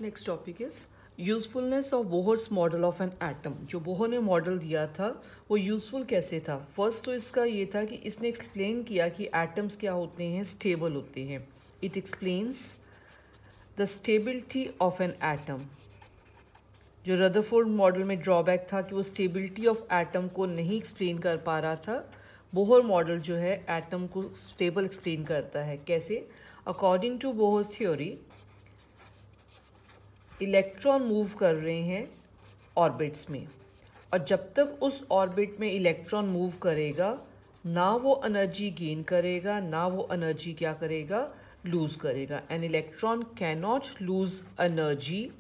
Next topic is usefulness of Bohr's model of an atom. जो Bohr ने model दिया था वो यूजफुल कैसे था। फर्स्ट तो इसका ये था कि इसने एक्सप्लेन किया कि एटम्स क्या होते हैं, स्टेबल होते हैं। It explains the stability of an atom. जो रदरफोर्ड मॉडल में ड्रॉबैक था कि वो स्टेबिलिटी ऑफ एटम को नहीं एक्सप्लेन कर पा रहा था, बोहर मॉडल जो है एटम को स्टेबल एक्सप्लेन करता है। कैसे? According to Bohr theory, electron move कर रहे हैं ऑर्बिट्स में, और जब तक उस ऑर्बिट में इलेक्ट्रॉन मूव करेगा ना वो एनर्जी गेन करेगा ना वो एनर्जी क्या करेगा, लूज करेगा। An electron can not lose energy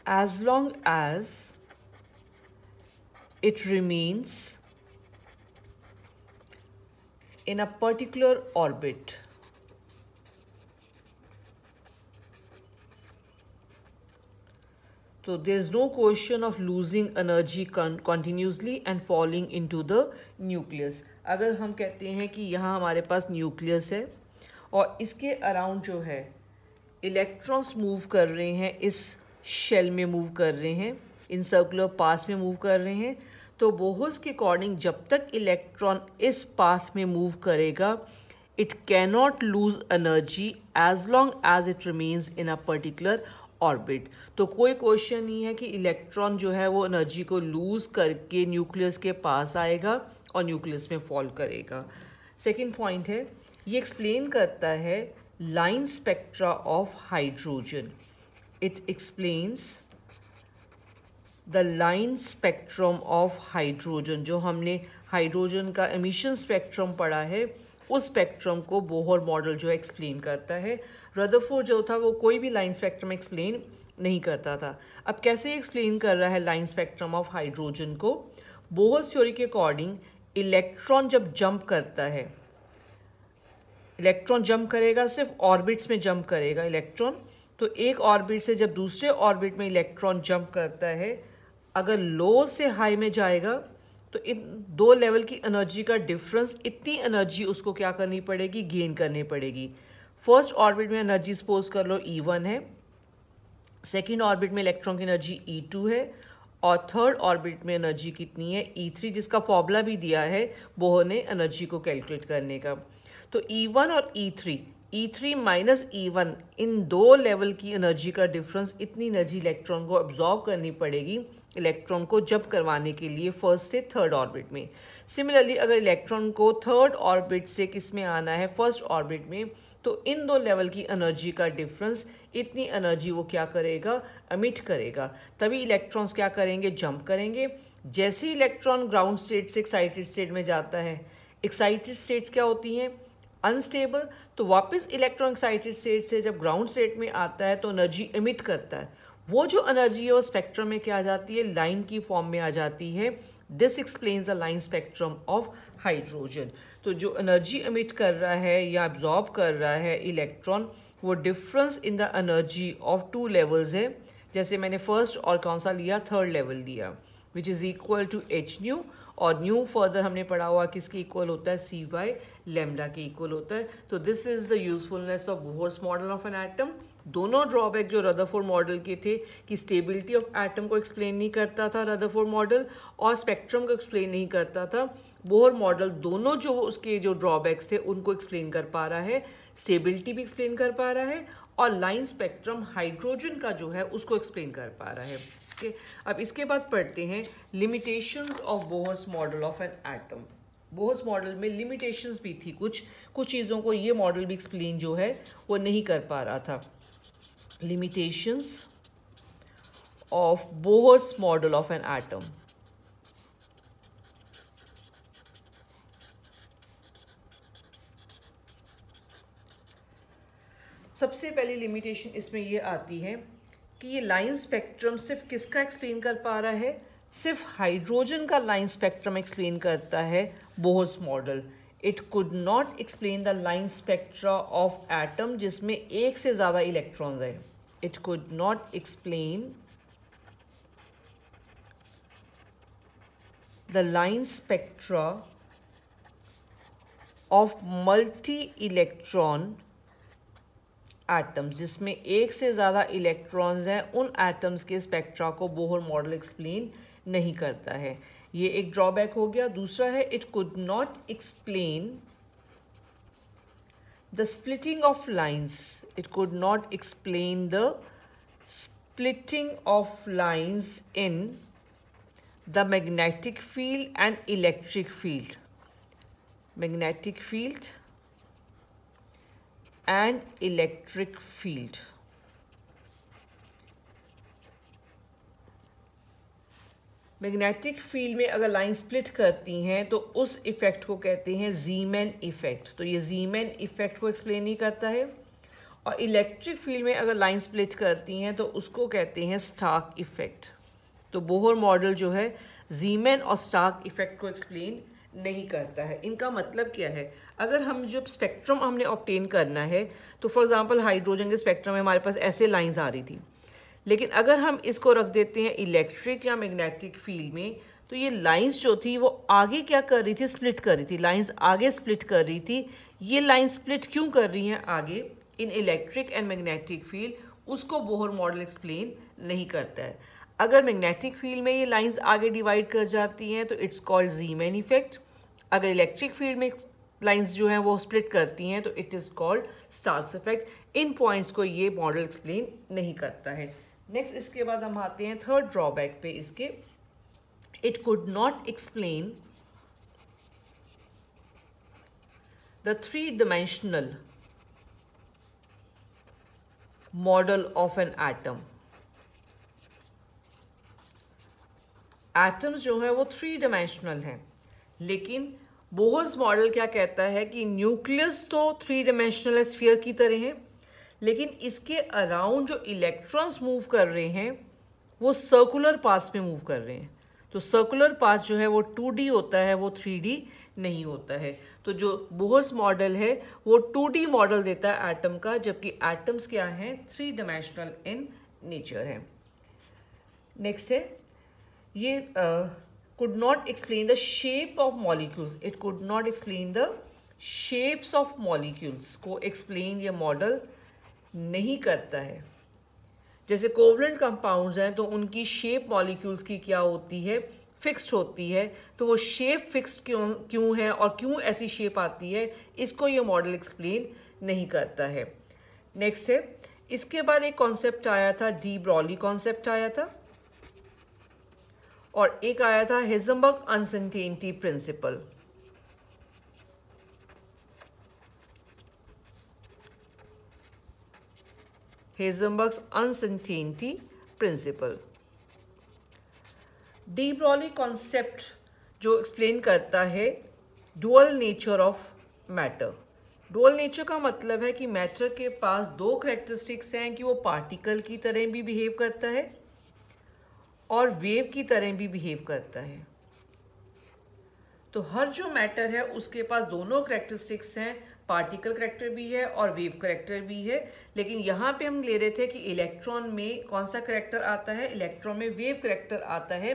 as long as it remains in a particular orbit. So there is no question of losing energy continuously and falling into the nucleus. अगर हम कहते हैं कि यहाँ हमारे पास न्यूक्लियस है और इसके अराउंड जो है इलेक्ट्रॉन्स मूव कर रहे हैं, इस शेल में मूव कर रहे हैं, इन सर्कुलर पाथ में मूव कर रहे हैं, तो बोहर्स के अकॉर्डिंग जब तक इलेक्ट्रॉन इस पाथ में मूव करेगा it can not lose energy as long as it remains in a particular orbit. तो कोई क्वेश्चन नहीं है कि इलेक्ट्रॉन जो है वो एनर्जी को लूज करके न्यूक्लियस के पास आएगा और न्यूक्लियस में फॉल करेगा। सेकेंड पॉइंट है, ये एक्सप्लेन करता है line spectra of hydrogen. It explains the line spectrum of hydrogen। जो हमने हाइड्रोजन का एमिशन स्पेक्ट्रम पढ़ा है उस स्पेक्ट्रम को बोहर मॉडल जो एक्सप्लेन करता है। रदरफोर्ड जो था वो कोई भी लाइन स्पेक्ट्रम एक्सप्लेन नहीं करता था। अब कैसे एक्सप्लेन कर रहा है लाइन स्पेक्ट्रम ऑफ हाइड्रोजन को? बोहर थ्योरी के अकॉर्डिंग इलेक्ट्रॉन जब जंप करता है, इलेक्ट्रॉन जंप करेगा, सिर्फ ऑर्बिट्स में जंप करेगा इलेक्ट्रॉन। तो एक ऑर्बिट से जब दूसरे ऑर्बिट में इलेक्ट्रॉन जंप करता है, अगर लो से हाई में जाएगा तो इन दो लेवल की एनर्जी का डिफरेंस, इतनी एनर्जी उसको क्या करनी पड़ेगी, गेन करनी पड़ेगी। फर्स्ट ऑर्बिट में एनर्जी सपोज कर लो E1 है, सेकेंड ऑर्बिट में इलेक्ट्रॉन की एनर्जी E2 है, और थर्ड ऑर्बिट में एनर्जी कितनी है, E3, जिसका फॉर्मूला भी दिया है बोहर ने एनर्जी को कैलकुलेट करने का। तो E1 और E3 माइनस E1, इन दो लेवल की एनर्जी का डिफरेंस, इतनी एनर्जी इलेक्ट्रॉन को अब्जॉर्ब करनी पड़ेगी इलेक्ट्रॉन को जंप करवाने के लिए फर्स्ट से थर्ड ऑर्बिट में। सिमिलरली अगर इलेक्ट्रॉन को थर्ड ऑर्बिट से किस में आना है, फर्स्ट ऑर्बिट में, तो इन दो लेवल की एनर्जी का डिफरेंस, इतनी एनर्जी वो क्या करेगा, एमिट करेगा। तभी इलेक्ट्रॉन्स क्या करेंगे, जंप करेंगे। जैसे ही इलेक्ट्रॉन ग्राउंड स्टेट से एक्साइटेड स्टेट में जाता है, एक्साइटेड स्टेट्स क्या होती हैं, अनस्टेबल, तो वापस इलेक्ट्रॉन एक्साइटेड स्टेट से जब ग्राउंड स्टेट में आता है तो एनर्जी एमिट करता है। वो जो एनर्जी है वो स्पेक्ट्रम में क्या आ जाती है, लाइन की फॉर्म में आ जाती है। This explains the line spectrum of hydrogen. तो जो एनर्जी एमिट कर रहा है या एब्जॉर्ब कर रहा है इलेक्ट्रॉन, वो difference in the energy of two levels है। जैसे मैंने फर्स्ट और कौन सा लिया, थर्ड लेवल लिया, which is equal to h nu, और न्यू फर्दर हमने पढ़ा हुआ किसके इक्वल होता है, सी बाय लेमडा के इक्वल होता है। तो this is the usefulness of Bohr's model of an atom. दोनों ड्रॉबैक जो रदरफोर्ड मॉडल के थे कि स्टेबिलिटी ऑफ एटम को एक्सप्लेन नहीं करता था रदरफोर्ड मॉडल, और स्पेक्ट्रम को एक्सप्लेन नहीं करता था, बोहर मॉडल दोनों जो उसके जो ड्रॉबैक्स थे उनको एक्सप्लेन कर पा रहा है, स्टेबिलिटी भी एक्सप्लेन कर पा रहा है, और लाइन स्पेक्ट्रम हाइड्रोजन का जो है उसको एक्सप्लेन कर पा रहा है। अब इसके बाद पढ़ते हैं limitations of Bohr's model of an atom. Bohr's model में लिमिटेशंस भी थी, कुछ चीज़ों को ये मॉडल भी एक्सप्लेन जो है वो नहीं कर पा रहा था। Limitations of Bohr's model of an atom. सबसे पहली लिमिटेशन इसमें ये आती है कि ये लाइन स्पेक्ट्रम सिर्फ किसका एक्सप्लेन कर पा रहा है, सिर्फ हाइड्रोजन का लाइन स्पेक्ट्रम एक्सप्लेन करता है Bohr's model. It could not explain the line spectra of atom जिसमें एक से ज़्यादा इलेक्ट्रॉन्स हैं। It could not explain the line spectra of multi electron atoms जिसमें एक से ज़्यादा इलेक्ट्रॉन्स हैं, उन एटम्स के स्पेक्ट्रा को बोहर मॉडल एक्सप्लेन नहीं करता है। ये एक ड्रॉबैक हो गया। दूसरा है it could not explain the splitting of lines. It could not explain the splitting of lines in the magnetic field and electric field. Magnetic field and electric field. Magnetic field में अगर line split करती हैं तो उस effect को कहते हैं ज़ीमैन effect. तो ये ज़ीमैन इफेक्ट को एक्सप्लेन नहीं करता है। और इलेक्ट्रिक फील्ड में अगर लाइन स्प्लिट करती हैं तो उसको कहते हैं स्टार्क इफेक्ट। तो बोहर मॉडल जो है ज़ीमैन और स्टार्क इफेक्ट को एक्सप्लेन नहीं करता है। इनका मतलब क्या है, अगर हम जो स्पेक्ट्रम हमने ऑब्टेन करना है तो फॉर एग्जांपल हाइड्रोजन के स्पेक्ट्रम में हमारे पास ऐसे लाइंस आ रही थी, लेकिन अगर हम इसको रख देते हैं इलेक्ट्रिक या मैग्नेटिक फील्ड में तो ये लाइंस जो थी वो आगे क्या कर रही थी, स्प्लिट कर रही थी। लाइंस आगे स्प्लिट कर रही थी। ये लाइन स्प्लिट क्यों कर रही हैं आगे इन इलेक्ट्रिक एंड मैग्नेटिक फील्ड, उसको बोहर मॉडल एक्सप्लेन नहीं करता है। अगर मैग्नेटिक फील्ड में ये लाइंस आगे डिवाइड कर जाती हैं तो इट्स कॉल्ड ज़ीमैन इफेक्ट। अगर इलेक्ट्रिक फील्ड में लाइंस जो हैं वो स्प्लिट करती हैं तो it is called Starks effect. In points को ये मॉडल एक्सप्लेन नहीं करता है। नेक्स्ट इसके बाद हम आते हैं थर्ड ड्रॉबैक पे इसके। It could not explain the 3 dimensional model of an atom. Atoms जो है वो 3 dimensional हैं, लेकिन बोहर्स मॉडल क्या कहता है कि न्यूक्लियस तो 3 dimensional स्फीयर की तरह है, लेकिन इसके अराउंड जो इलेक्ट्रॉन्स मूव कर रहे हैं वो सर्कुलर पाथ में मूव कर रहे हैं। तो सर्कुलर पाथ जो है वो 2D होता है, वो 3D नहीं होता है। तो जो बोहर्स मॉडल है वो 2D मॉडल देता है एटम का, जबकि एटम्स क्या हैं 3 dimensional इन नेचर है। नेक्स्ट है ये could not explain the shape of molecules. It could not explain the shapes of molecules को एक्सप्लेन ये मॉडल नहीं करता है। जैसे कोवलेंट कंपाउंड्स हैं तो उनकी शेप मॉलिक्यूल्स की क्या होती है, फिक्स्ड होती है। तो वो शेप फिक्स्ड क्यों है और क्यों ऐसी शेप आती है, इसको ये मॉडल एक्सप्लेन नहीं करता है। नेक्स्ट है इसके बाद एक कॉन्सेप्ट आया था, डी ब्रॉली कॉन्सेप्ट आया था, और एक आया था Heisenberg uncertainty principle. Heisenberg's uncertainty principle. De Broglie concept जो एक्सप्लेन करता है dual nature of matter. Dual nature का मतलब है कि मैटर के पास 2 कैरेक्टरिस्टिक्स हैं कि वो पार्टिकल की तरह भी बिहेव करता है और वेव की तरह भी बिहेव करता है। तो हर जो मैटर है उसके पास दोनों कैरेक्टरिस्टिक्स हैं, पार्टिकल करेक्टर भी है और वेव करेक्टर भी है। लेकिन यहाँ पे हम ले रहे थे कि इलेक्ट्रॉन में कौन सा करेक्टर आता है, इलेक्ट्रॉन में वेव करेक्टर आता है।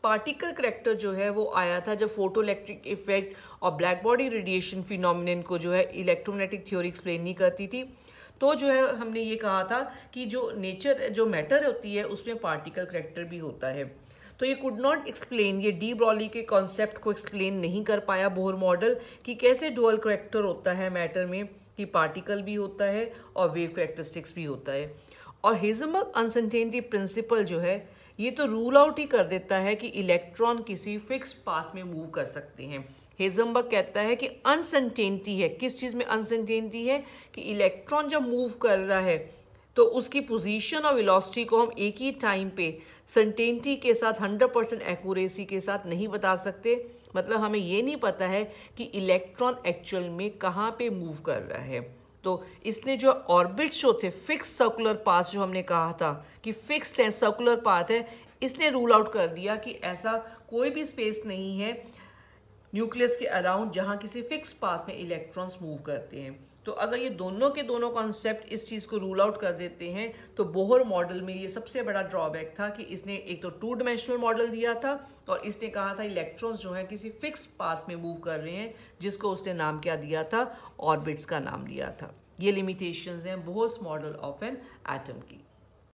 पार्टिकल करेक्टर जो है वो आया था जब फोटो इलेक्ट्रिक इफेक्ट और ब्लैक बॉडी रेडिएशन फिनोमिनन को जो है इलेक्ट्रोमैग्नेटिक थ्योरी एक्सप्लेन नहीं करती थी। तो जो है हमने ये कहा था कि जो नेचर जो मैटर होती है उसमें पार्टिकल करेक्टर भी होता है। तो ये कुड नॉट एक्सप्लेन, ये डी ब्रॉली के कॉन्सेप्ट को एक्सप्लेन नहीं कर पाया बोहर मॉडल कि कैसे डुअल करेक्टर होता है मैटर में, कि पार्टिकल भी होता है और वेव करेक्टरिस्टिक्स भी होता है। और हेज़नबर्ग अनसर्टेनिटी प्रिंसिपल जो है ये तो रूल आउट ही कर देता है कि इलेक्ट्रॉन किसी फिक्स्ड पाथ में मूव कर सकते हैं। हेज़नबर्ग कहता है कि अनसर्टेनिटी है, किस चीज़ में अनसर्टेनिटी है, कि इलेक्ट्रॉन जब मूव कर रहा है तो उसकी पोजीशन और वेलोसिटी को हम एक ही टाइम पे सर्टेनिटी के साथ 100% एक्यूरेसी के साथ नहीं बता सकते। मतलब हमें ये नहीं पता है कि इलेक्ट्रॉन एक्चुअल में कहाँ पे मूव कर रहा है। तो इसने जो ऑर्बिट्स जो थे फिक्स सर्कुलर पाथ, जो हमने कहा था कि फिक्स्ड है सर्कुलर पाथ है, इसने रूल आउट कर दिया कि ऐसा कोई भी स्पेस नहीं है न्यूक्लियस के अराउंड जहाँ किसी फिक्स पाथ में इलेक्ट्रॉन्स मूव करते हैं। तो अगर ये दोनों के दोनों कॉन्सेप्ट इस चीज़ को रूल आउट कर देते हैं तो बोहर मॉडल में ये सबसे बड़ा ड्रॉबैक था कि इसने एक तो 2 dimensional मॉडल दिया था और इसने कहा था इलेक्ट्रॉन्स जो हैं किसी फिक्स्ड पाथ में मूव कर रहे हैं, जिसको उसने नाम क्या दिया था, ऑर्बिट्स का नाम दिया था। ये लिमिटेशंस हैं Bohr's model of an atom की।